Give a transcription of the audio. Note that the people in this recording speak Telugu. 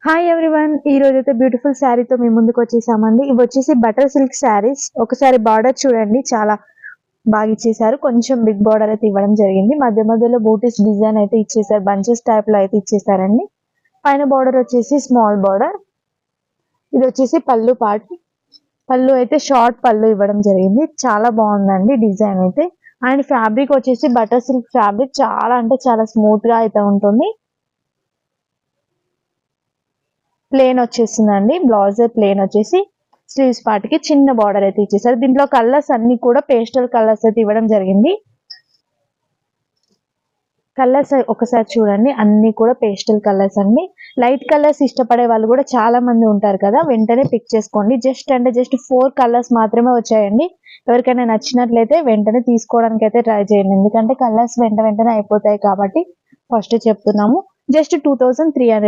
హాయ్ ఎవ్రీవన్, ఈ రోజు అయితే బ్యూటిఫుల్ శారీతో మీ ముందుకు వచ్చేసామండి. ఇవి వచ్చేసి బటర్ సిల్క్ శారీస్. ఒకసారి బార్డర్ చూడండి, చాలా బాగా ఇచ్చేసారు. కొంచెం బిగ్ బార్డర్ అయితే ఇవ్వడం జరిగింది. మధ్య మధ్యలో బూటీస్ డిజైన్ అయితే ఇచ్చేసారు, బంచెస్ టైప్ లో అయితే ఇచ్చేసారండి. పైన బార్డర్ వచ్చేసి స్మాల్ బార్డర్. ఇది వచ్చేసి పళ్ళు పార్ట్. పళ్ళు అయితే షార్ట్ పళ్ళు ఇవ్వడం జరిగింది. చాలా బాగుందండి డిజైన్ అయితే. అండ్ ఫ్యాబ్రిక్ వచ్చేసి బటర్ సిల్క్ ఫ్యాబ్రిక్, చాలా అంటే చాలా స్మూత్ గా అయితే ఉంటుంది. ప్లేన్ వచ్చేసిందండి. బ్లౌజ్ ప్లేన్ వచ్చేసి స్లీవ్స్ పార్ట్ కి చిన్న బార్డర్ అయితే ఇచ్చేసారు. దీంట్లో కలర్స్ అన్ని కూడా పేస్టల్ కలర్స్ అయితే ఇవ్వడం జరిగింది. కలర్స్ ఒకసారి చూడండి, అన్ని కూడా పేస్టల్ కలర్స్ అండి. లైట్ కలర్స్ ఇష్టపడే వాళ్ళు కూడా చాలా మంది ఉంటారు కదా, వెంటనే పిక్ చేసుకోండి. జస్ట్ 4 కలర్స్ మాత్రమే వచ్చాయండి. ఎవరికైనా నచ్చినట్లయితే వెంటనే తీసుకోవడానికి అయితే ట్రై చేయండి, ఎందుకంటే కలర్స్ వెంటనే అయిపోతాయి కాబట్టి ఫస్ట్ చెప్తున్నాము. జస్ట్ 2300